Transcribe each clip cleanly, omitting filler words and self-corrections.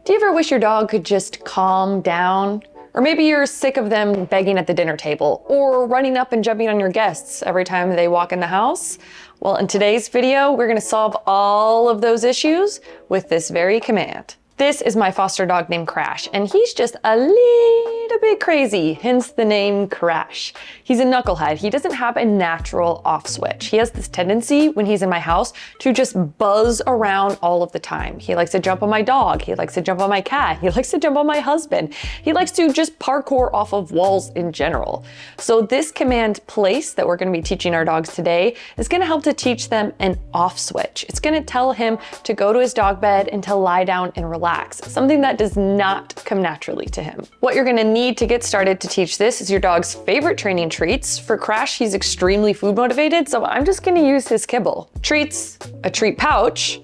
Do you ever wish your dog could just calm down? Or maybe you're sick of them begging at the dinner table or running up and jumping on your guests every time they walk in the house? Well, in today's video, we're gonna solve all of those issues with this very command. This is my foster dog named Crash, and he's just a little bit crazy, hence the name Crash. He's a knucklehead. He doesn't have a natural off switch. He has this tendency when he's in my house to just buzz around all of the time. He likes to jump on my dog. He likes to jump on my cat. He likes to jump on my husband. He likes to just parkour off of walls in general. So this command place that we're gonna be teaching our dogs today is gonna help to teach them an off switch. It's gonna tell him to go to his dog bed and to lie down and relax. Something that does not come naturally to him. What you're gonna need to get started to teach this is your dog's favorite training treats. For Crash, he's extremely food motivated, so I'm just gonna use his kibble. Treats, a treat pouch,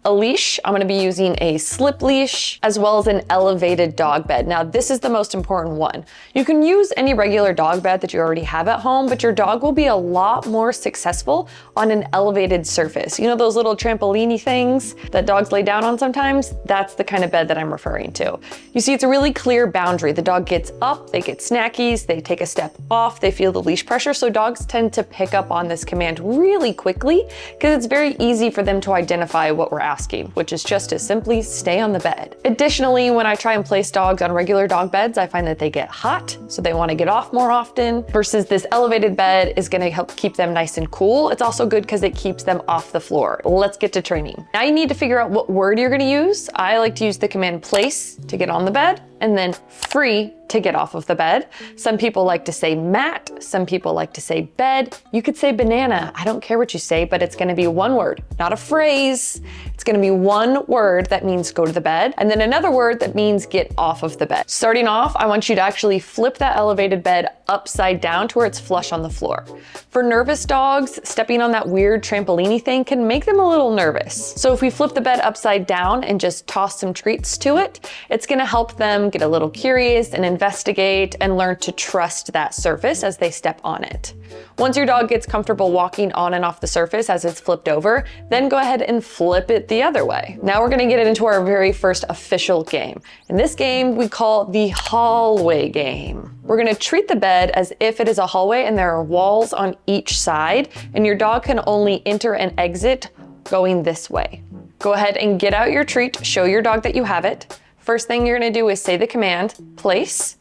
a leash. I'm gonna be using a slip leash, as well as an elevated dog bed. Now, this is the most important one. You can use any regular dog bed that you already have at home, but your dog will be a lot more successful on an elevated surface. You know those little trampoline things that dogs lay down on sometimes? That's the kind of bed that I'm referring to. You see, it's a really clear boundary. The dog gets up, they get snackies, they take a step off, they feel the leash pressure, so dogs tend to pick up on this command really quickly because it's very easy for them to identify what we're asking, which is just to simply stay on the bed. Additionally, when I try and place dogs on regular dog beds, I find that they get hot, so they want to get off more often, versus this elevated bed is going to help keep them nice and cool. It's also good because it keeps them off the floor. Let's get to training. Now you need to figure out what word you're going to use. I like to use the command place to get on the bed, and then free to get off of the bed. Some people like to say mat, some people like to say bed. You could say banana. I don't care what you say, but it's gonna be one word, not a phrase. It's gonna be one word that means go to the bed, and then another word that means get off of the bed. Starting off, I want you to actually flip that elevated bed upside down to where it's flush on the floor. For nervous dogs, stepping on that weird trampoline thing can make them a little nervous. So if we flip the bed upside down and just toss some treats to it, it's gonna help them get a little curious and investigate and learn to trust that surface as they step on it. Once your dog gets comfortable walking on and off the surface as it's flipped over, then go ahead and flip it the other way. Now we're gonna get into our very first official game. In this game, we call the hallway game. We're gonna treat the bed as if it is a hallway and there are walls on each side, and your dog can only enter and exit going this way. Go ahead and get out your treat, show your dog that you have it. First thing you're gonna do is say the command, place.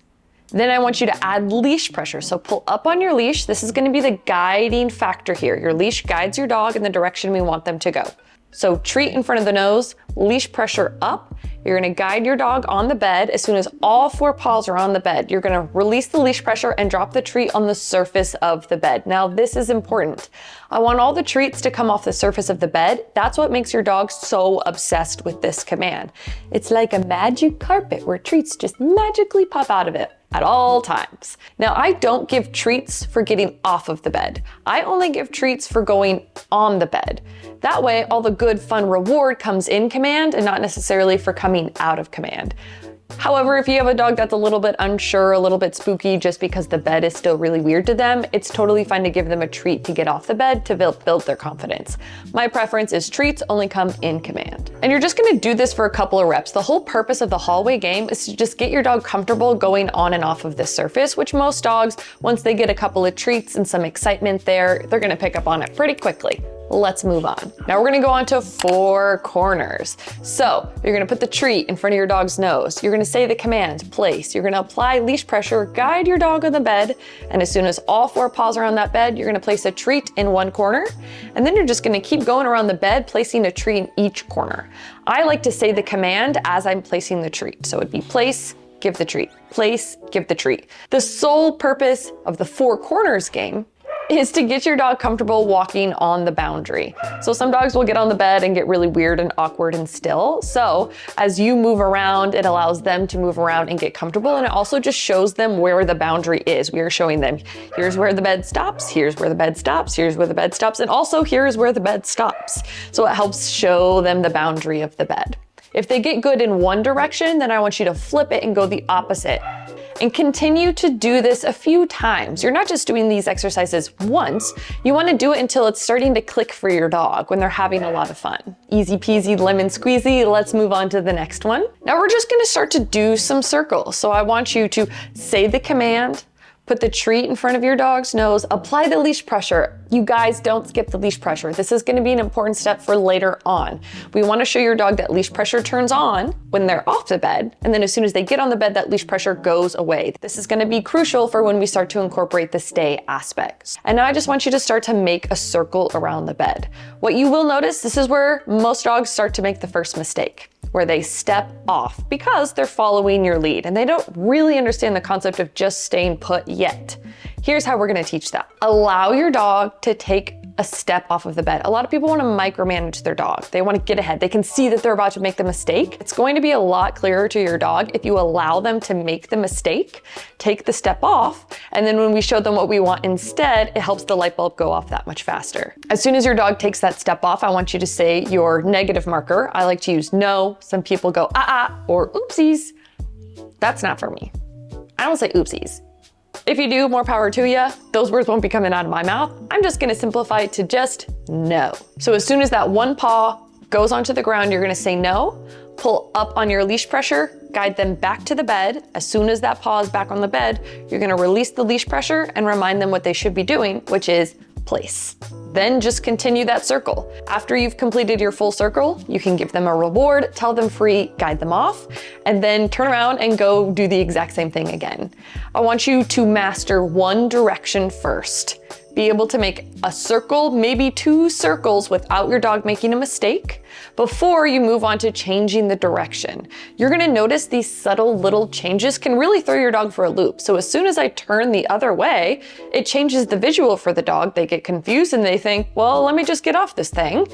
Then I want you to add leash pressure. So pull up on your leash. This is gonna be the guiding factor here. Your leash guides your dog in the direction we want them to go. So treat in front of the nose, leash pressure up. You're gonna guide your dog on the bed. As soon as all four paws are on the bed, you're gonna release the leash pressure and drop the treat on the surface of the bed. Now this is important. I want all the treats to come off the surface of the bed. That's what makes your dog so obsessed with this command. It's like a magic carpet where treats just magically pop out of it at all times. Now, I don't give treats for getting off of the bed. I only give treats for going on the bed. That way, all the good, fun reward comes in command and not necessarily for coming out of command. However, if you have a dog that's a little bit unsure, a little bit spooky just because the bed is still really weird to them, it's totally fine to give them a treat to get off the bed to build their confidence. My preference is treats only come in command. And you're just gonna do this for a couple of reps. The whole purpose of the hallway game is to just get your dog comfortable going on and off of this surface, which most dogs, once they get a couple of treats and some excitement there, they're gonna pick up on it pretty quickly. Let's move on. Now we're gonna go on to four corners. So you're gonna put the treat in front of your dog's nose. You're gonna say the command, place. You're gonna apply leash pressure, guide your dog on the bed, and as soon as all four paws are on that bed, you're gonna place a treat in one corner, and then you're just gonna keep going around the bed, placing a treat in each corner. I like to say the command as I'm placing the treat. So it'd be place, give the treat, place, give the treat. The sole purpose of the four corners game is to get your dog comfortable walking on the boundary. So some dogs will get on the bed and get really weird and awkward and still. So as you move around, it allows them to move around and get comfortable. And it also just shows them where the boundary is. We are showing them, here's where the bed stops, here's where the bed stops, here's where the bed stops, and also here's where the bed stops. So it helps show them the boundary of the bed. If they get good in one direction, then I want you to flip it and go the opposite. And continue to do this a few times. You're not just doing these exercises once, you want to do it until it's starting to click for your dog when they're having a lot of fun. Easy peasy lemon squeezy, let's move on to the next one. Now we're just going to start to do some circles. So I want you to say the command, put the treat in front of your dog's nose, apply the leash pressure. You guys don't skip the leash pressure. This is going to be an important step for later on. We want to show your dog that leash pressure turns on when they're off the bed, and then as soon as they get on the bed, that leash pressure goes away. This is going to be crucial for when we start to incorporate the stay aspects. And now I just want you to start to make a circle around the bed. What you will notice, this is where most dogs start to make the first mistake, where they step off because they're following your lead and they don't really understand the concept of just staying put yet. Here's how we're gonna teach that. Allow your dog to take a step off of the bed. A lot of people want to micromanage their dog. They want to get ahead. They can see that they're about to make the mistake. It's going to be a lot clearer to your dog if you allow them to make the mistake, take the step off, and then when we show them what we want instead, it helps the light bulb go off that much faster. As soon as your dog takes that step off, I want you to say your negative marker. I like to use no. Some people go or oopsies. That's not for me. I don't say oopsies. If you do, more power to you. Those words won't be coming out of my mouth. I'm just gonna simplify it to just no. So as soon as that one paw goes onto the ground, you're gonna say no, pull up on your leash pressure, guide them back to the bed. As soon as that paw is back on the bed, you're gonna release the leash pressure and remind them what they should be doing, which is place. Then just continue that circle. After you've completed your full circle, you can give them a reward, tell them free, guide them off, and then turn around and go do the exact same thing again. I want you to master one direction first. Be able to make a circle, maybe 2 circles without your dog making a mistake before you move on to changing the direction. You're gonna notice these subtle little changes can really throw your dog for a loop. So as soon as I turn the other way, it changes the visual for the dog. They get confused and they think, well, let me just get off this thing.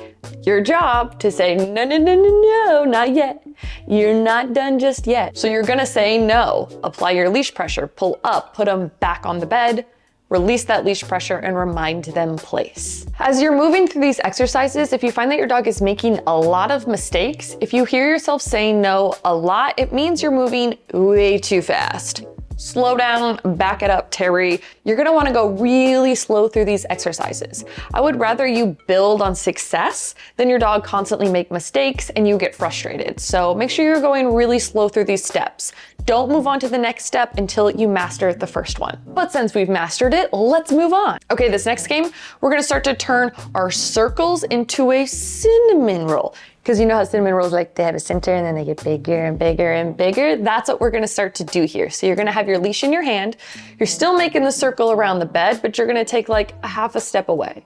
Your job to say, no, no, no, no, no, not yet. You're not done just yet. So you're gonna say no, apply your leash pressure, pull up, put them back on the bed, release that leash pressure and remind them place. As you're moving through these exercises, if you find that your dog is making a lot of mistakes, if you hear yourself saying no a lot, it means you're moving way too fast. Slow down, back it up, Terry. You're gonna wanna go really slow through these exercises. I would rather you build on success than your dog constantly make mistakes and you get frustrated. So make sure you're going really slow through these steps. Don't move on to the next step until you master the first one. But since we've mastered it, let's move on. Okay, this next game, we're gonna start to turn our circles into a cinnamon roll. Because you know how cinnamon rolls, like they have a center and then they get bigger and bigger and bigger. That's what we're gonna start to do here. So you're gonna have your leash in your hand. You're still making the circle around the bed, but you're gonna take like a half a step away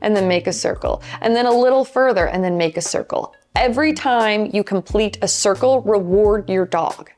and then make a circle. And then a little further and then make a circle. Every time you complete a circle, reward your dog.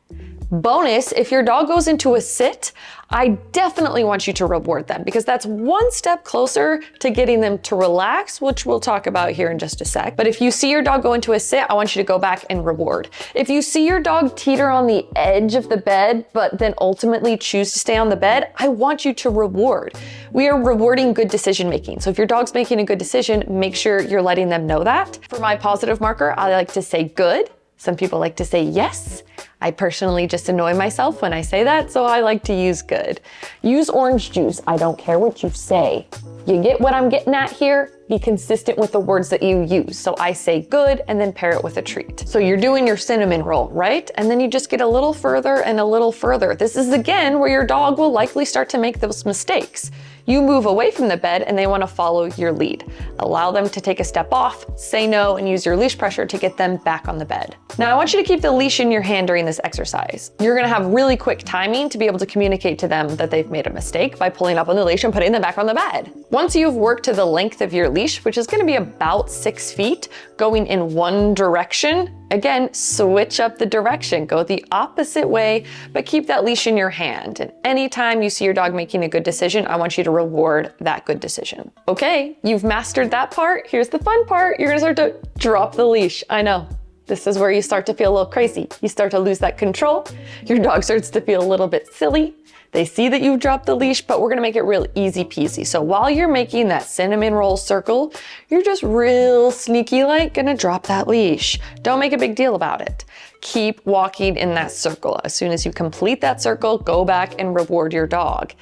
Bonus, if your dog goes into a sit, I definitely want you to reward them because that's one step closer to getting them to relax, which we'll talk about here in just a sec. But if you see your dog go into a sit, I want you to go back and reward. If you see your dog teeter on the edge of the bed, but then ultimately choose to stay on the bed, I want you to reward. We are rewarding good decision making. So if your dog's making a good decision, make sure you're letting them know that. For my positive marker, I like to say good. Some people like to say yes. I personally just annoy myself when I say that, so I like to use good. Use orange juice. I don't care what you say. You get what I'm getting at here? Be consistent with the words that you use. So I say good and then pair it with a treat. So you're doing your cinnamon roll, right? And then you just get a little further and a little further. This is again where your dog will likely start to make those mistakes. You move away from the bed and they want to follow your lead. Allow them to take a step off, say no, and use your leash pressure to get them back on the bed. Now I want you to keep the leash in your hand during this exercise. You're gonna have really quick timing to be able to communicate to them that they've made a mistake by pulling up on the leash and putting them back on the bed. Once you've worked to the length of your leash, which is gonna be about 6 feet, going in one direction, again, switch up the direction, go the opposite way, but keep that leash in your hand. And anytime you see your dog making a good decision, I want you to reward that good decision. Okay, you've mastered that part. Here's the fun part. You're gonna start to drop the leash. I know. This is where you start to feel a little crazy. You start to lose that control. Your dog starts to feel a little bit silly. They see that you've dropped the leash, but we're gonna make it real easy peasy. So while you're making that cinnamon roll circle, you're just real sneaky like gonna drop that leash. Don't make a big deal about it. keep walking in that circle. As soon as you complete that circle, go back and reward your dog.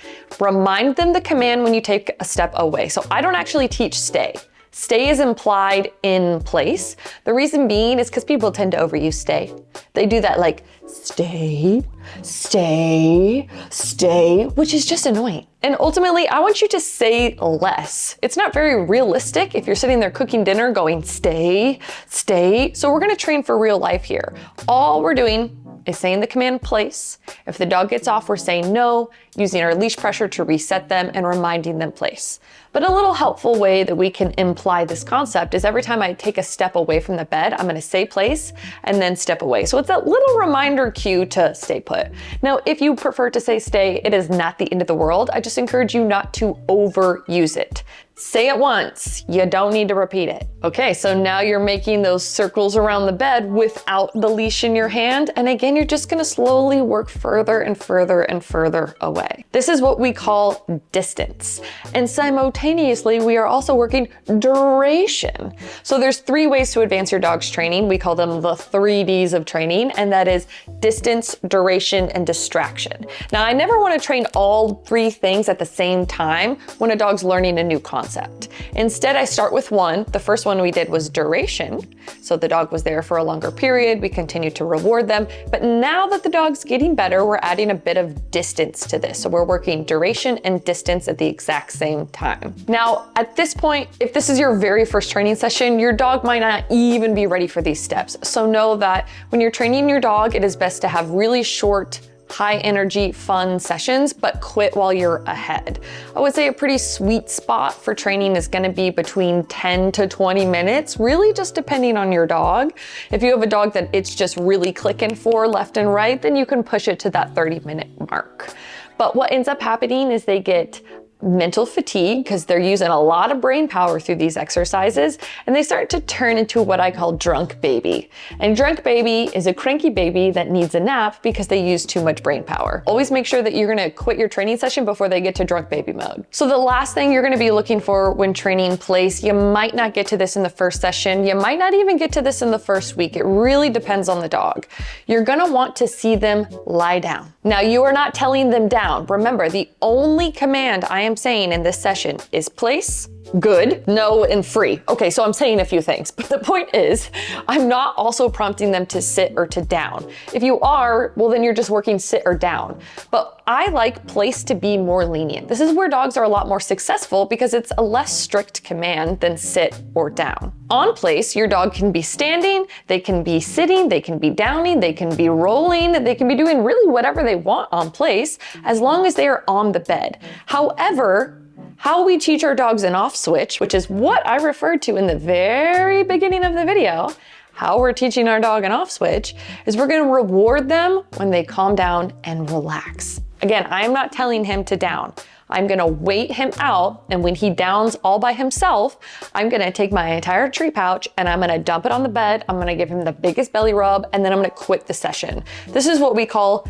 Remind them the command when you take a step away. So I don't actually teach stay. Stay is implied in place. The reason being is because people tend to overuse stay. They do that like stay, stay, stay, which is just annoying. And ultimately, I want you to say less. It's not very realistic if you're sitting there cooking dinner going stay, stay. So we're gonna train for real life here. All we're doing is saying the command place. If the dog gets off, we're saying no, using our leash pressure to reset them and reminding them place. But a little helpful way that we can imply this concept is every time I take a step away from the bed, I'm gonna say place and then step away. So it's a little reminder cue to stay put. Now, if you prefer to say stay, it is not the end of the world. I just encourage you not to overuse it. Say it once, you don't need to repeat it. Okay, so now you're making those circles around the bed without the leash in your hand. And again, you're just gonna slowly work further and further and further away. This is what we call distance. And simultaneously, we are also working duration. So there's 3 ways to advance your dog's training. We call them the 3 Ds of training, and that is distance, duration, and distraction. Now, I never wanna train all 3 things at the same time when a dog's learning a new concept. Instead, I start with one. The first one we did was duration. So the dog was there for a longer period. We continued to reward them. But now that the dog's getting better, we're adding a bit of distance to this. So we're working duration and distance at the exact same time. Now, at this point, if this is your very first training session, your dog might not even be ready for these steps. So know that when you're training your dog, it is best to have really short, high energy, fun sessions, but quit while you're ahead. I would say a pretty sweet spot for training is gonna be between 10 to 20 minutes, really just depending on your dog. If you have a dog that it's just really clicking for left and right, then you can push it to that 30-minute mark. But what ends up happening is they get mental fatigue because they're using a lot of brain power through these exercises, and they start to turn into what I call drunk baby. And drunk baby is a cranky baby that needs a nap because they use too much brain power. Always make sure that you're gonna quit your training session before they get to drunk baby mode. So the last thing you're gonna be looking for when training place, you might not get to this in the first session, you might not even get to this in the first week. It really depends on the dog. You're gonna want to see them lie down. Now, you are not telling them down. Remember, the only command I am saying in this session is place, good, no, and free. Okay, so I'm saying a few things, but the point is, I'm not also prompting them to sit or to down. If you are, well, then you're just working sit or down. But I like place to be more lenient. This is where dogs are a lot more successful because it's a less strict command than sit or down. On place, your dog can be standing, they can be sitting, they can be downing, they can be rolling, they can be doing really whatever they want on place as long as they are on the bed. However, how we teach our dogs an off switch, which is what I referred to in the very beginning of the video, how we're teaching our dog an off switch, is we're gonna reward them when they calm down and relax. Again, I'm not telling him to down. I'm gonna wait him out, and when he downs all by himself, I'm gonna take my entire treat pouch and I'm gonna dump it on the bed, I'm gonna give him the biggest belly rub, and then I'm gonna quit the session. This is what we call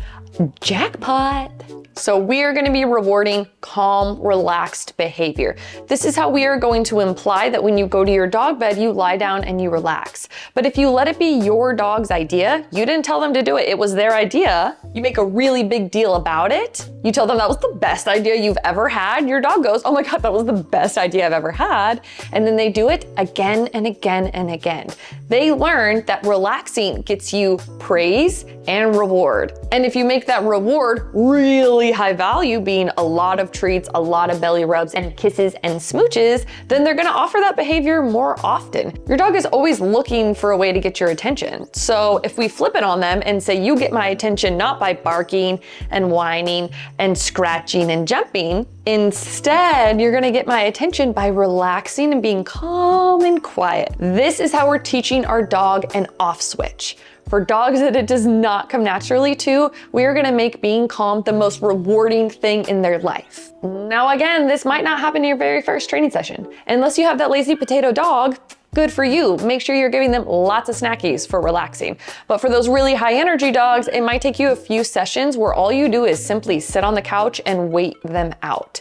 jackpot. So we are gonna be rewarding calm, relaxed behavior. This is how we are going to imply that when you go to your dog bed, you lie down and you relax. But if you let it be your dog's idea, you didn't tell them to do it, it was their idea, you make a really big deal about it, you tell them that was the best idea you've ever had, your dog goes, oh my God, that was the best idea I've ever had, and then they do it again and again and again. They learn that relaxing gets you praise and reward. And if you make that reward really high value, being a lot of treats, a lot of belly rubs and kisses and smooches, then they're gonna offer that behavior more often. Your dog is always looking for a way to get your attention. So if we flip it on them and say, you get my attention not by barking and whining and scratching and jumping, instead, you're gonna get my attention by relaxing and being calm and quiet. This is how we're teaching our dog an off switch. For dogs that it does not come naturally to, we are gonna make being calm the most rewarding thing in their life. Now again, this might not happen in your very first training session. Unless you have that lazy potato dog, good for you. Make sure you're giving them lots of snackies for relaxing. But for those really high energy dogs, it might take you a few sessions where all you do is simply sit on the couch and wait them out.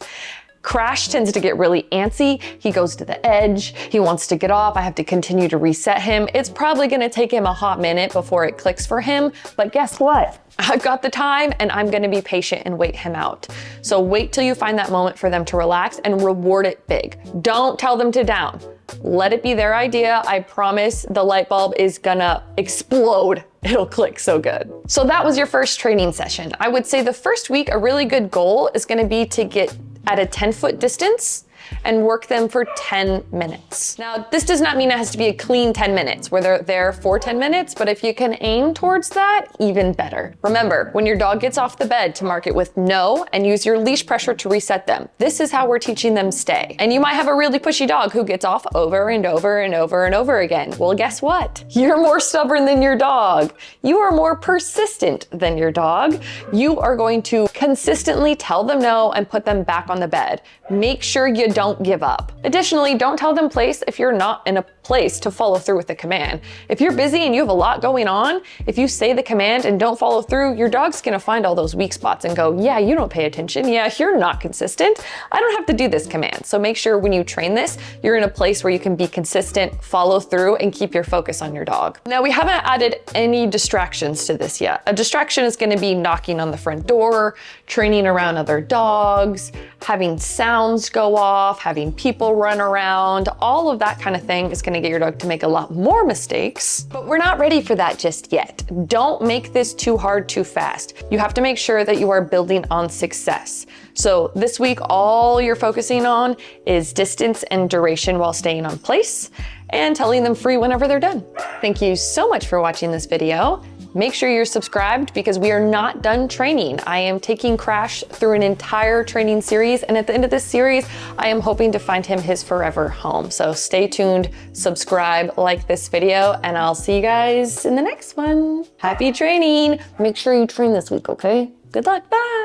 Crash tends to get really antsy. He goes to the edge. He wants to get off. I have to continue to reset him. It's probably gonna take him a hot minute before it clicks for him, but guess what? I've got the time and I'm gonna be patient and wait him out. So wait till you find that moment for them to relax and reward it big. Don't tell them to down. Let it be their idea. I promise the light bulb is gonna explode. It'll click so good. So that was your first training session. I would say the first week, a really good goal is gonna be to get at a 10-foot distance and work them for 10 minutes. Now, this does not mean it has to be a clean 10 minutes where they're there for 10 minutes, but if you can aim towards that, even better. Remember, when your dog gets off the bed, to mark it with no and use your leash pressure to reset them. This is how we're teaching them stay. And you might have a really pushy dog who gets off over and over and over and over again. Well, guess what? You're more stubborn than your dog. You are more persistent than your dog. You are going to consistently tell them no and put them back on the bed. Make sure you don't give up. Additionally, don't tell them place if you're not in a place to follow through with the command. If you're busy and you have a lot going on, if you say the command and don't follow through, your dog's gonna find all those weak spots and go, yeah, you don't pay attention. Yeah, you're not consistent. I don't have to do this command. So make sure when you train this, you're in a place where you can be consistent, follow through, and keep your focus on your dog. Now, we haven't added any distractions to this yet. A distraction is gonna be knocking on the front door, training around other dogs, having sounds go off, having people run around, all of that kind of thing is gonna get your dog to make a lot more mistakes, but we're not ready for that just yet. Don't make this too hard too fast. You have to make sure that you are building on success. So this week, all you're focusing on is distance and duration while staying on place and telling them free whenever they're done. Thank you so much for watching this video. Make sure you're subscribed because we are not done training. I am taking Crash through an entire training series, and at the end of this series, I am hoping to find him his forever home. So stay tuned, subscribe, like this video, and I'll see you guys in the next one. Happy training. Make sure you train this week, okay? Good luck, bye.